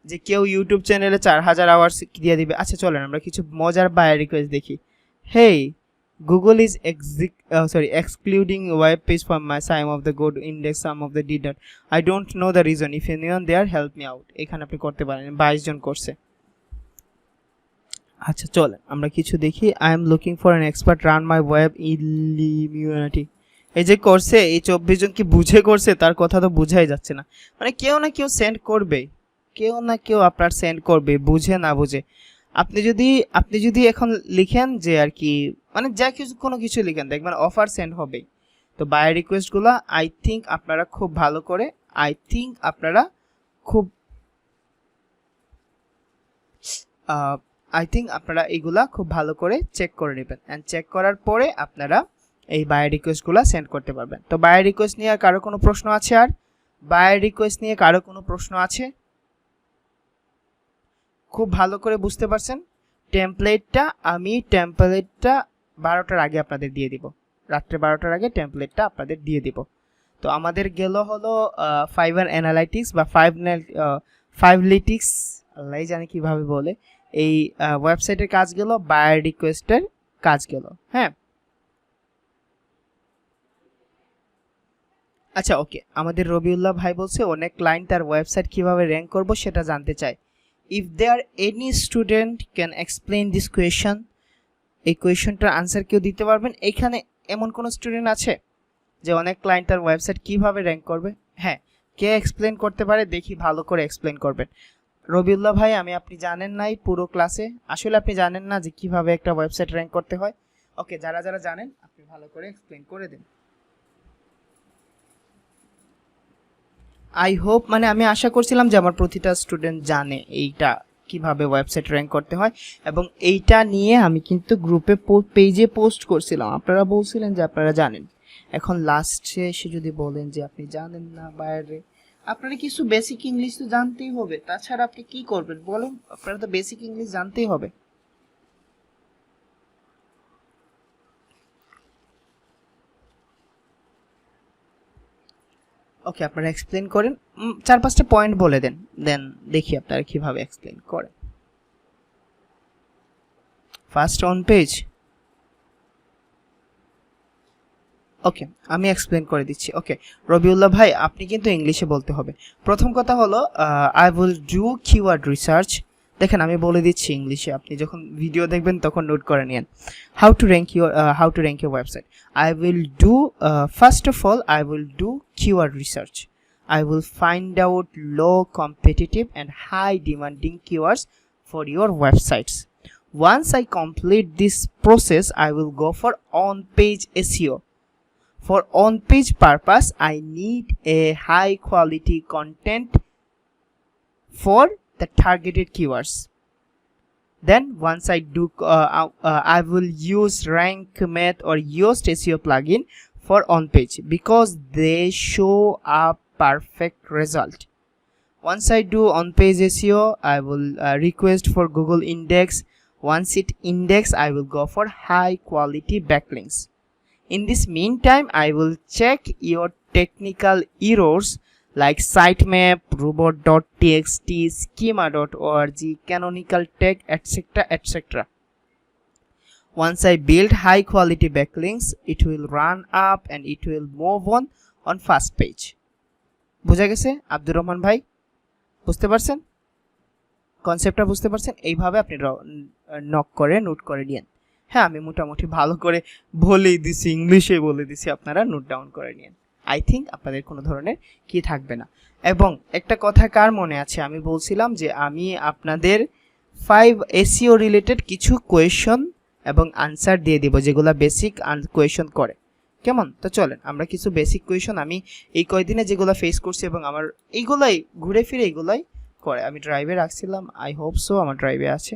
যে কেউ ইউটিউব চ্যানেলে 4000 আওয়ার্স দিয়ে দিবে। আচ্ছা চলেন আমরা কিছু মজার বায়ার রিকোয়েস্ট দেখি। হেই Google is excluding web page from my some of the good index, some of the did not. I don't know the reason. If anyone there, help me out. এখানে আপনি করতে পারেন, 22 জন করছে। আচ্ছা চলেন আমরা কিছু দেখি। I am looking for an expert run my web immunity. এই যে করছে এই 24 জন কি বুঝে করছে, তার কথা তো বুঝাই যাচ্ছে না। মানে কেউ না কেউ সেন্ড করবে, আপনার সেন্ড করবে, বুঝে না বুঝে। আপনি যদি এখন লিখেন যে আর কি মানে যা কিছু কোনো কিছু লিখেন, দেখবেন অফার সেন্ড হবে। তো বায়ার রিকোয়েস্টগুলো আই থিঙ্ক আপনারা এগুলা খুব ভালো করে চেক করে নেবেন, অ্যান্ড চেক করার পরে আপনারা এই বায়ার রিকোয়েস্টগুলো সেন্ড করতে পারবেন। তো বায়ার রিকোয়েস্ট নিয়ে কারো কোনো প্রশ্ন আছে? খুব ভালো করে বুঝতে পারছেন? টেমপ্লেটটা 12টার আগে আপনাদের দিয়ে দিব, রাত্রে 12টার আগে টেমপ্লেটটা আপনাদের দিয়ে দিব। তো আমাদের গেল হলো ফাইবার অ্যানালাইটিক্স বা ফাইভলিটিক্স, আল্লাহ জানে কিভাবে বলে, এই ওয়েবসাইটের কাজ গেল, বায়ার রিকোয়েস্টের কাজ গেল। হ্যাঁ আচ্ছা ওকে, আমাদের রবিউল্লাহ ভাই বলছে অনেক ক্লায়েন্ট তার ওয়েবসাইট কিভাবে র্যাঙ্ক করব সেটা জানতে চায়। If there any student can explain this question, এই কোয়েশ্চনটার আনসার কেউ দিতে পারবেন? এখানে এমন কোন স্টুডেন্ট আছে যে অনেক ক্লায়েন্ট তার ওয়েবসাইট কিভাবে র্যাঙ্ক করবে? হ্যাঁ, কে এক্সপ্লেন করতে পারে দেখি, ভালো করে এক্সপ্লেন করবেন। রবিউল্লাহ ভাই আপনি জানেন নাই পুরো ক্লাসে, আসলে আপনি জানেন না যে কিভাবে একটা ওয়েবসাইট র্যাঙ্ক করতে হয়। ওকে, যারা জানেন আপনি ভালো করে এক্সপ্লেন করে দিন। আই হোপ, মানে আমি আশা করছিলাম যে আমার প্রতিটা স্টুডেন্ট জানে এইটা কিভাবে ওয়েবসাইট র্যাঙ্ক করতে হয়, এবং এইটা নিয়ে আমি কিন্তু গ্রুপে পেজে পোস্ট করছিলাম, আপনারা বলছিলেন যে আপনারা জানেন। এখন লাস্টে এসে যদি বলেন যে আপনি জানেন না, বাইরে আপনারা কিছু বেসিক ইংলিশ তো জানতেই হবে, তাছাড়া আপনি কি করবেন বলুন? আপনারা তো বেসিক ইংলিশ জানতেই হবে। ওকে, আপনারা এক্সপ্লেন করেন, 4-5টা পয়েন্ট বলে দেন, দেন দেখি আপনারা কিভাবে এক্সপ্লেন করেন। ফার্স্ট অন পেজ, ওকে, আমি এক্সপ্লেন করে দিচ্ছি। ওকে রবিউল্লাহ ভাই, আপনি কিন্তু ইংলিশে বলতে হবে। প্রথম কথা হলো I will do keyword research. দেখেন আমি বলে দিচ্ছি ইংলিশে, আপনি যখন ভিডিও দেখবেন তখন নোট করে নিন। How to rank your website. I will do, first of all I will do keyword research. I will find out low competitive and high demanding keywords for your websites. Once I complete this process, I will go for on-page SEO. For on-page purpose, I need a high quality content for the targeted keywords. Then once I do, I will use Rank Math or Yoast SEO plugin for on-page because they show up perfect result. Once I do on-page SEO, I will request for Google Index. Once it index, I will go for high quality backlinks. In this meantime, I will check your technical errors like sitemap, robot.txt, schema.org, canonical tag, etc. etc. Once I build high quality backlinks, it will run up and it will move on first page. বুঝা গেছে আব্দুর রহমান ভাই? বুঝতে পারছেন কনসেপ্টটা? বুঝতে পারছেন? এইভাবে আপনি নক করে নোট করে নিন। হ্যাঁ, আমি মোটামুটি ভালো করে বলেই দিছি, ইংলিশে বলে দিছি, আপনারা নোট ডাউন করে নিন। আই থিঙ্ক আপনাদের কোনো ধরনের কি থাকবে না। এবং একটা কথা কার মনে আছে, আমি বলছিলাম যে আমি আপনাদের 5 এসইও রিলেটেড কিছু কোয়েশন এবং আনসার দিয়ে দিব যেগুলো বেসিক কোয়েশন করে। কেমন? তো চলেন আমরা কিছু বেসিক কোয়েশন আমি এই কয়দিনে যেগুলো ফেস করছি এবং আমার এইগুলাই ঘুরে ফিরে এইগুলাই করে আমি ড্রাইভে রাখছিলাম। আই হোপ সো আমার ড্রাইভে আছে।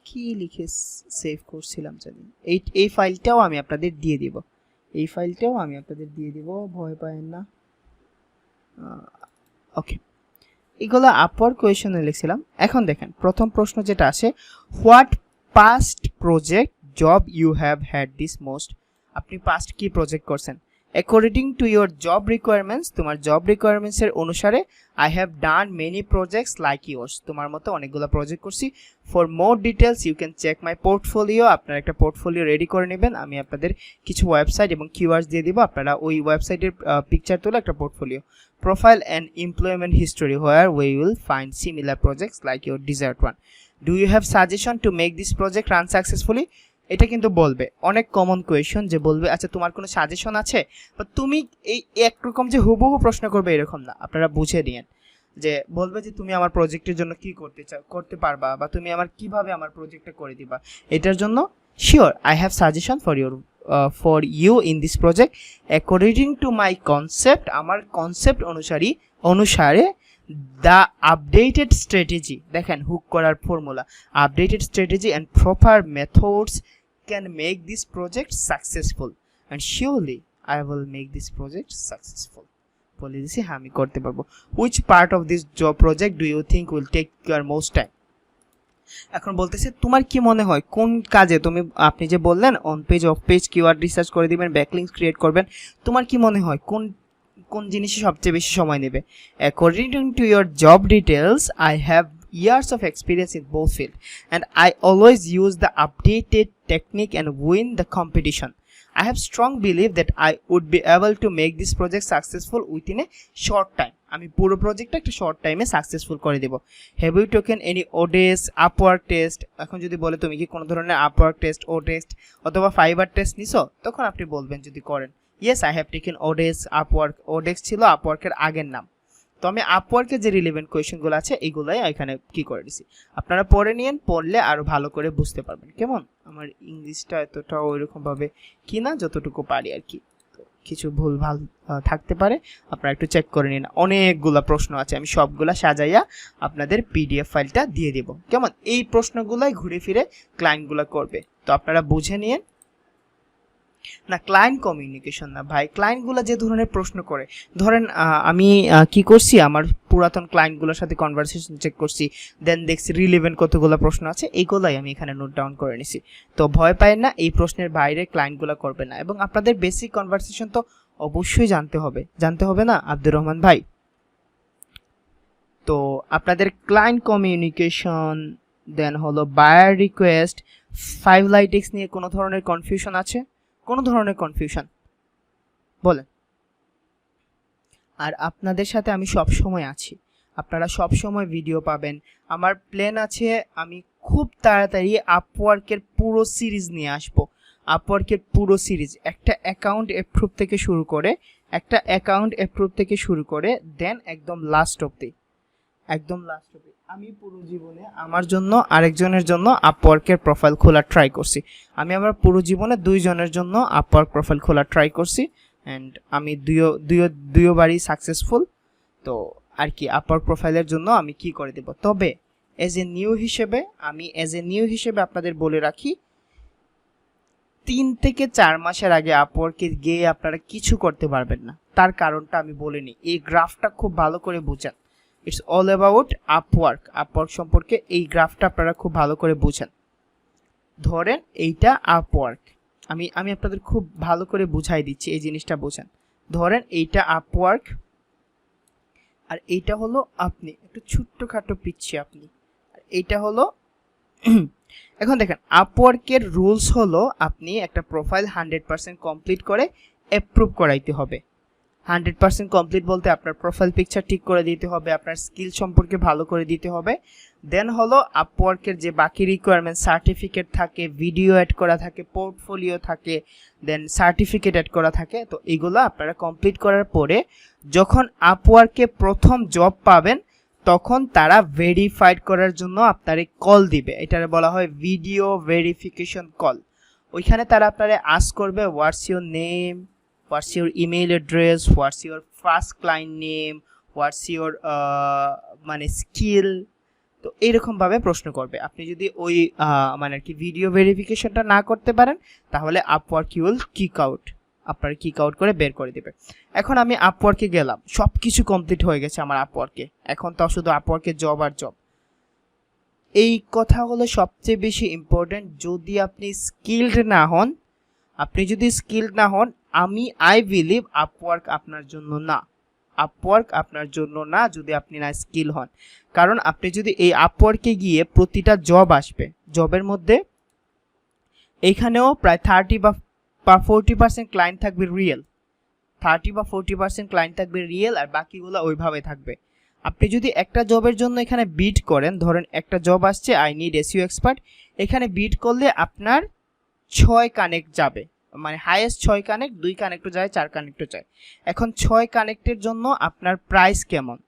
কি লিখে সেভ করছিলাম জানি, এই ফাইলটাও আমি আপনাদের দিয়ে দিব, ভয় পাবেন না। ওকে, এগুলো আপওয়ার্ড কোয়েশনে লিখছিলাম। এখন দেখেন প্রথম প্রশ্ন যেটা আসে, what past project job you have had this most। আপনি past কি প্রজেক্ট করছেন? according to your job requirements, তোমার জব রিকোয়ারমেন্টস এর অনুসারে I have done many projects like yours। তোমার মতো অনেকগুলো প্রজেক্ট করছি। for more details you can check my portfolio। আপনারা একটা পোর্টফোলিও রেডি করে নেবেন, আমি আপনাদের কিছু ওয়েবসাইট এবং কিওয়ার্ডস দিয়ে দিব, আপনারা ওই ওয়েবসাইটের পিকচার তুলে একটা portfolio, profile and employment history where we will find similar projects like your desired one। Do you have suggestion to make this project run successfully? এটা কিন্তু বলবে, অনেক কমন কোয়েশন যে বলবে আচ্ছা তোমার কোনো সাজেশন আছে, বা তুমি এই একরকম যে হুবহু প্রশ্ন করবে এরকম না, আপনারা বুঝে নিন যে বলবে যে তুমি আমার প্রজেক্টের জন্য কি করতে চাও, করতে পারবা, বা তুমি আমার কিভাবে আমার প্রজেক্টটা করে দিবা। এটার জন্য sure I have suggestion for you in this project according to my concept. আমার কনসেপ্ট অনুসারে the updated strategy, দেখেন হুক করার formula, updated strategy and proper methods can make this project successful and surely I will make this project successful। বলে দিছি হ্যাঁ আমি করতে পারবো। which part of this job project do you think will take your most time? এখন বলতেছে তোমার কি মনে হয় কোন কাজে তুমি, আপনি যে বললেন on page of page keyword research করে দিবেন, ব্যাকলিংকস ক্রিয়েট করবেন, তোমার কি মনে হয় কোন জিনিসে সবচেয়ে বেশি সময় নেবে? according to your job details I have years of experience in both field and I always use the updated technique and win the competition। I have strong belief that I would be able to make this project successful within a short time। আমি পুরো প্রজেক্টটা একটা short টাইমে successful করে দেব। have you taken any oDesk Upwork test? এখন যদি বলে তুমি কি কোনো ধরনের আপওয়ার্ক টেস্ট, ওডেস্ট অথবা ফাইবার টেস্ট নিছো, তখন আপনি বলবেন যদি করেন yes I have taken oDesk Upwork. ওডেক্স ছিল আপওয়ার্কের আগের নাম। তো আমি আপওয়ার্কের যে রিলেভেন্ট কোয়েশনগুলো আছে এইগুলাই এখানে কি করে দিছি, আপনারা পড়ে নিন, পড়লে আরও ভালো করে বুঝতে পারবেন। কেমন? আমার ইংলিশটা এতটা ওইরকমভাবে কি না, যতটুকু পারি আর কি, তো কিছু ভুল ভাল থাকতে পারে, আপনারা একটু চেক করে নিন। অনেকগুলা প্রশ্ন আছে, আমি সবগুলা সাজাইয়া আপনাদের পিডিএফ ফাইলটা দিয়ে দেব। কেমন? এই প্রশ্নগুলাই ঘুরে ফিরে ক্লায়েন্টগুলো করবে, তো আপনারা বুঝে নিন। না ক্লায়েন্ট কমিউনিকেশন না ভাই, ক্লায়েন্টগুলো যে ধরনের প্রশ্ন করে, ধরেন আমি কি করছি, আমার পুরাতন ক্লায়েন্টগুলোর সাথে কনভারসেশন চেক করছি, দেন দেখছি রিলেভেন্ট কতগুলো প্রশ্ন আছে, এইগুলাই আমি এখানে নোট ডাউন করে নিছি। তো ভয় পায় না, এই প্রশ্নের বাইরে ক্লায়েন্টগুলো করবে না। এবং আপনাদের বেসিক কনভারসেশন তো অবশ্যই জানতে হবে না আব্দুর রহমান ভাই? তো আপনাদের ক্লায়েন্ট কমিউনিকেশন, দেন হলো বায়ার রিকোয়েস্ট, ফাইভ লাইটেক্স নিয়ে কোনো ধরনের কনফিউশন আছে? কোনো ধরনের কনফিউশন বলেন। আর আপনাদের সাথে আমি সব সময় আছি, আপনারা সব সময় ভিডিও পাবেন। আমার প্ল্যান আছে আমি খুব তাড়াতাড়ি আপওয়ার্কের পুরো সিরিজ নিয়ে আসব। আপওয়ার্কের পুরো সিরিজ, একটা অ্যাকাউন্ট অ্যাপ্রুভ থেকে শুরু করে দেন একদম লাস্ট অবধি, আমি পুরো জীবনে আমার জন্য আরেকজনের জন্য আপওয়ার্কের প্রোফাইল খোলা ট্রাই করছি। আমি আমার পুরো জীবনে 2 জনের জন্য আপওয়ার্ক প্রোফাইল খোলা ট্রাই করছি, অ্যান্ড আমি দুইবারই সাকসেসফুল। তো আর কি আপওয়ার্ক প্রোফাইলের জন্য আমি কি করে দেব। তবে এজ এ নিউ হিসেবে আপনাদের বলে রাখি, 3 থেকে 4 মাসের আগে আপওয়ার্কে গিয়ে আপনারা কিছু করতে পারবেন না। তার কারণটা আমি বলিনি, এই গ্রাফটা খুব ভালো করে বুঝেন। ইটস অল অ্যাবাউট আপওয়ার্ক সম্পর্কে এই গ্রাফটা আপনারা খুব ভালো করে বুঝেন। ধরেন এইটা আপওয়ার্ক, আমি আপনাদের খুব ভালো করে বুঝাই দিচ্ছি, এই জিনিসটা বুঝেন। ধরেন এইটা আপওয়ার্ক আর এইটা হলো আপনি, একটু ছোট্টখাটো পিচ্ছি আপনি, আর এইটা হলো এখন দেখেন আপওয়ার্কের রুলস হলো আপনি একটা প্রোফাইল 100% কমপ্লিট করে অ্যাপ্রুভ করাইতে হবে। 100% কমপ্লিট বলতে আপনার প্রোফাইল পিকচার ঠিক করে দিতে হবে, আপনার স্কিল সম্পর্কে ভালো করে দিতে হবে। দেন হলো আপওয়ার্কের যে বাকি রিকোয়ারমেন্ট, সার্টিফিকেট থাকে, ভিডিও অ্যাড করা থাকে, পোর্টফোলিও থাকে, দেন সার্টিফিকেট অ্যাড করা থাকে। তো এইগুলো আপনারা কমপ্লিট করার পরে যখন আপওয়ার্কে প্রথম জব পাবেন তখন তারা ভেরিফাইড করার জন্য আপনারে কল দিবে, এটা বলা হয় ভিডিও ভেরিফিকেশন কল। ওইখানে তারা আপনারে আস্ক করবে what's your name, what's your email address, what's your first client name, what's your মানে স্কিল। তো এইরকম ভাবে প্রশ্ন করবে। আপনি যদি ওই মানে কি ভিডিও ভেরিফিকেশনটা না করতে পারেন তাহলে আপওয়ার্ক উইল কিক আউট, আপনার কিক আউট করে বের করে দিবে। এখন আমি আপওয়ার্কে গেলাম, সব কিছু কমপ্লিট হয়ে গেছে আমার আপওয়ার্কে, এখন তো শুধু আপওয়ার্কে জব আর জব। এই কথা হলো সবচেয়ে বেশি ইম্পর্টেন্ট। যদি আপনি স্কিলড না হন, আই বিলিভ আপওয়ার্ক আপনার জন্য না, যদি আপনি না স্কিল হন। কারণ আপনি যদি এই আপওয়ার্কে গিয়ে প্রতিটা জব আসবে, জবের মধ্যে এইখানেও প্রায় 30 বা 40% ক্লায়েন্ট থাকবে রিয়েল, 30 বা 40% ক্লায়েন্ট থাকবে রিয়েল, আর বাকিগুলো ওইভাবে থাকবে। আপনি যদি একটা জবের জন্য এখানে বিড করেন, ধরেন একটা জব আসছে আই নিড এসইও এক্সপার্ট, এখানে বিড করলে আপনার 6 কানেক্ট যাবে, মানে হাইয়েস্ট 6 কানেক্ট, 2 কানেক্টও যায়, 4 কানেক্টও যায়। এখন 6 কানেক্টের জন্য আপনার প্রাইস কেমন?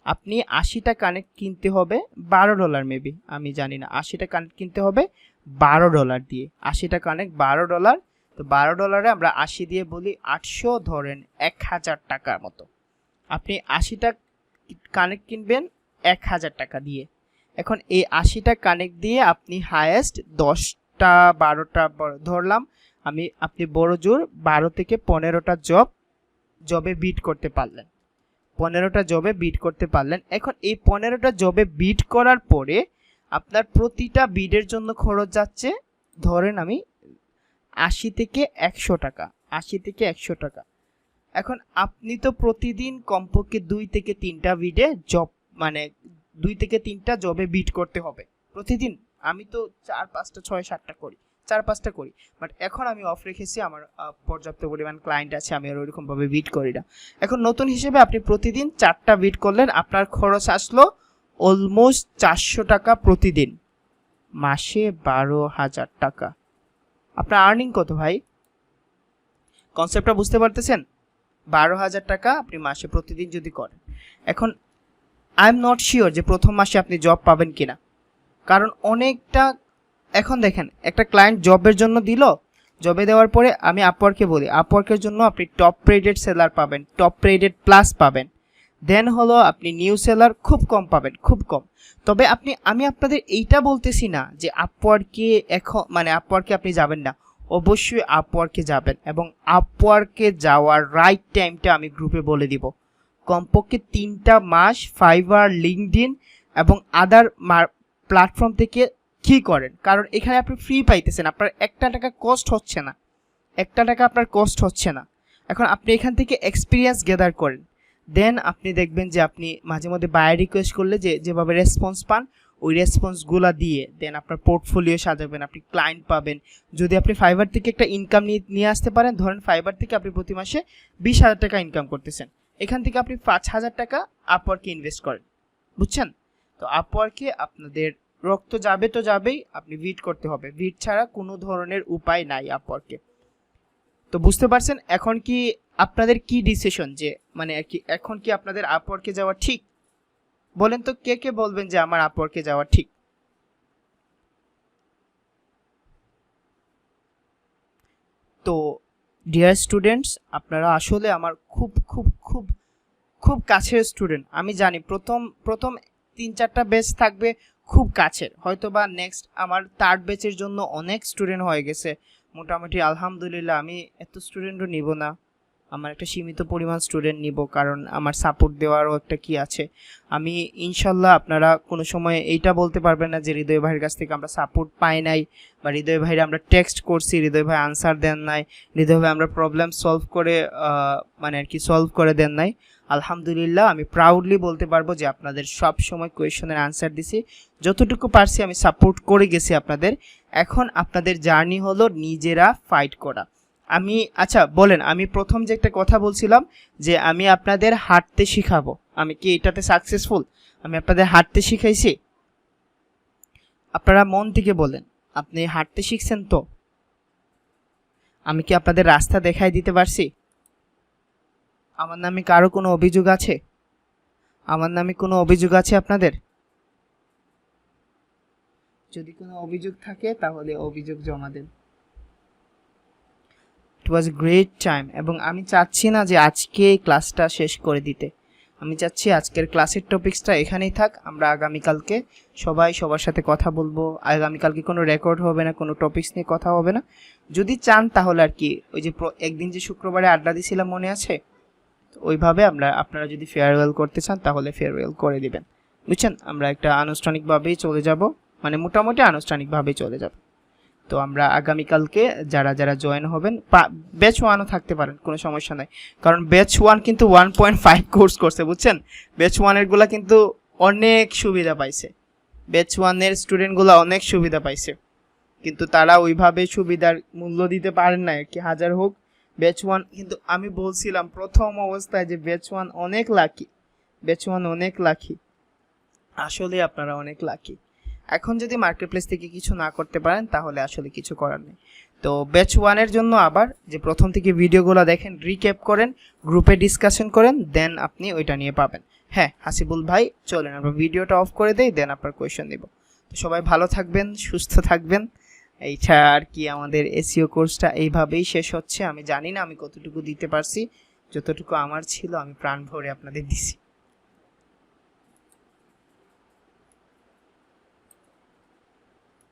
আপনি 80টা কানেক্ট কিনতে হবে $12 মেবি, আমি জানি না, 80টা কানেক্ট কিনতে হবে $12 দিয়ে, 80টা কানেক্ট $12। তো $12 আমরা 80 দিয়ে বলি 800, ধরেন 1000 টাকার মতো। আপনি 80টা কানেক্ট কিনবেন 1000 টাকা দিয়ে। এখন এই 80টা কানেক্ট দিয়ে আপনি হাইয়েস্ট 10টা 12টা ধরলাম আপনি বড় জোর 12 থেকে 15টা জবে বিট করতে পারলেন, 15টা জবে বিট করতে পারলেন। এখন এই 15টা জবে বিট করার পরে আপনার প্রতিটা বিডের জন্য খরচ যাচ্ছে ধরেন আমি 80 থেকে 100 টাকা, 80 থেকে 100 টাকা। এখন আপনি তো প্রতিদিন কমপক্ষে 2 থেকে 3টা বিডে জব, মানে 2 থেকে 3টা জবে বিট করতে হবে প্রতিদিন। আমি তো 4 5টা 6 7টা করি, 4 5টা করি, বাট এখন আমি অফ রেখেছি, আমার পর্যাপ্ত পরিমাণ ক্লায়েন্ট আছে, আমি আর ওইরকম ভাবে বিট করি না। এখন নতুন হিসেবে আপনি প্রতিদিন 4টা বিট করলেন, আপনার খরচ আসলো অলমোস্ট 400 টাকা প্রতিদিন, মাসে 12,000 টাকা। আপনার আর্নিং কত ভাই? কনসেপ্টটা বুঝতে পারতেছেন? 12,000 টাকা আপনি মাসে প্রতিদিন যদি করেন। এখন আই এম নট শিওর যে প্রথম মাসে আপনি জব পাবেন কিনা, কারণ অনেকটা, এখন দেখেন একটা ক্লায়েন্ট জবের জন্য দিল, জবে দেওয়ার পরে আমি আপওয়ার্কে বলি, আপওয়ার্কের জন্য আপনি টপ রেটেড সেলার পাবেন, টপ রেটেড প্লাস পাবেন, দেন হলো আপনি নিউ সেলার খুব কম পাবেন, খুব কম। তবে আমি আপনাদের এইটা বলতেছি না যে আপওয়ার্কে এখন, মানে আপওয়ার্কে আপনি যাবেন না, অবশ্যই আপওয়ার্কে যাবেন, এবং আপওয়ার্কে যাওয়ার রাইট টাইমটা আমি গ্রুপে বলে দিব। কমপক্ষে 3টা মাস ফাইবার, লিঙ্কডইন এবং আদার প্ল্যাটফর্ম থেকে কি করেন, কারণ এখানে আপনি ফ্রি পাইতেছেন, আপনার 1 টাকা কস্ট হচ্ছে না, 1 টাকা আপনার কস্ট হচ্ছে না। এখন আপনি এখান থেকে এক্সপিরিয়েন্স গ্যাদার করেন, দেন আপনি দেখবেন যে আপনি মাঝে মধ্যে বায়ার রিকোয়েস্ট করলে যেভাবে রেসপন্স পান, ওই রেসপন্সগুলো দিয়ে দেন আপনার পোর্টফোলিও সাজাবেন, আপনি ক্লায়েন্ট পাবেন। যদি আপনি ফাইবার থেকে একটা ইনকাম নিয়ে আসতে পারেন, ধরেন ফাইবার থেকে আপনি প্রতি মাসে 20,000 টাকা ইনকাম করতেছেন, এখান থেকে আপনি 5,000 টাকা আপওয়ার্কে ইনভেস্ট করেন, বুঝছেন? তো আপওয়ার্কে আপনাদের রক্ত যাবে তো যাবেই, আপনি ভিট করতে হবে, ভিট ছাড়া কোনো ধরনের উপায় নাই আপওয়ার্কে। তো বুঝতে পারছেন এখন কি আপনাদের কি ডিসিশন, যে মানে কি এখন কি আপনাদের আপওয়ার্কে যাওয়া ঠিক? বলেন তো কে কে বলবেন যে আমার আপওয়ার্কে যাওয়া ঠিক? তো ডিয়ার স্টুডেন্টস, আপনারা আসলে আমার খুব খুব খুব খুব কাছের স্টুডেন্ট। আমি জানি প্রথম প্রথম 3-4টা ব্যাচ থাকবে খুব কাছের, হয়তো বা নেক্সট আমার 3rd ব্যাচের জন্য অনেক স্টুডেন্ট হয়ে গেছে মোটামুটি, আলহামদুলিল্লাহ। আমি এত স্টুডেন্টও নিব না, আমার একটা সীমিত পরিমাণ স্টুডেন্ট নিব, কারণ আমার সাপোর্ট দেওয়ারও একটা কি আছে। আমি ইনশাল্লাহ, আপনারা কোনো সময় এইটা বলতে পারবেন না যে হৃদয় ভাইয়ের কাছ থেকে আমরা সাপোর্ট পাই নাই, বা হৃদয় ভাইয়ের আমরা টেক্সট করছি, হৃদয় ভাই আনসার দেন নাই, হৃদয় ভাই আমরা প্রবলেম সলভ করে মানে আর কি সলভ করে দেন নাই। আলহামদুলিল্লাহ, আমি প্রাউডলি বলতে পারবো যে আপনাদের সব সময় কোয়েশনের আনসার দিছি, যতটুকু পারছি আমি সাপোর্ট করে গেছি আপনাদের। এখন আপনাদের জার্নি হলো নিজেরা ফাইট করা। আমি আচ্ছা বলেন, আমি প্রথম যে একটা কথা বলছিলাম যে আমি আপনাদের হাঁটতে শিখাবো, আমি কি এটাতে সাকসেসফুল? আমি আপনাদের হাঁটতে শিখাইছি? আপনারা মন থেকে বলেন, আপনি হাঁটতে শিখছেন তো? আমি কি আপনাদের রাস্তা দেখাই দিতে পারছি? আমার নামে কারো কোনো অভিযোগ আছে? আমার নামে কোনো অভিযোগ আছে আপনাদের? যদি কোনো অভিযোগ থাকে তাহলে অভিযোগ জমা দেন। ইট ওয়াজ গ্রেট টাইম, এবং আমি চাচ্ছি না যে আজকে ক্লাসটা শেষ করে দিতে। আমি চাচ্ছি আজকের ক্লাসের টপিক্সটা এখানেই থাক, আমরা আগামীকালকে সবাই সবার সাথে কথা বলবো। আগামীকালকে কোনো রেকর্ড হবে না, কোনো টপিক্স নিয়ে কথা হবে না। যদি চান তাহলে আর কি, ওই যে একদিন যে শুক্রবারে আড্ডা দিয়েছিলাম মনে আছে, ওইভাবে আপনারা যদি ফেয়ারওয়েল করতে চান তাহলে ফেয়ারওয়েল করে দিবেন, বুঝছেন? আমরা একটা আনুষ্ঠানিকভাবেই চলে যাব, মানে মোটামুটি আনুষ্ঠানিকভাবেই চলে যাব। তো আমরা আগামীকালকে যারা যারা জয়েন হবেন, ব্যাচ 1ও থাকতে পারেন, কোনো সমস্যা নাই, কারণ ব্যাচ 1 কিন্তু 1.5 কোর্স করছে, বুঝছেন? ব্যাচ 1 গুলা কিন্তু অনেক সুবিধা পাইছে, ব্যাচ 1 স্টুডেন্টগুলো অনেক সুবিধা পাইছে, কিন্তু তারা ওইভাবে সুবিধার মূল্য দিতে পারেন না কি, হাজার হোক। ব্যাচ 1 কিন্তু আমি বলছিলাম প্রথম অবস্থায় যে ব্যাচ 1 অনেক লাকি, ব্যাচ 1 অনেক লাকি, আসলে আপনারা অনেক লাকি। এখন যদি মার্কেটপ্লেস থেকে কিছু না করতে পারেন তাহলে আসলে কিছু করার নেই। তো ব্যাচ 1 জন্য আবার যে প্রথম থেকে ভিডিওগুলো দেখেন, রিক্যাপ করেন, গ্রুপে ডিসকাশন করেন, দেন আপনি ওইটা নিয়ে পাবেন। হ্যাঁ হাসিবুল ভাই, চলেন আমরা ভিডিওটা অফ করে দেই, দেন আপনার কোয়েশ্চেন দিব। তো সবাই ভালো থাকবেন, সুস্থ থাকবেন। এইটা আর কি, আমাদের এসইও কোর্সটা এইভাবেই শেষ হচ্ছে। আমি জানি না আমি কতটুকু দিতে পারছি, যতটুকু আমার ছিল আমি প্রাণ ভরে আপনাদের দিছি।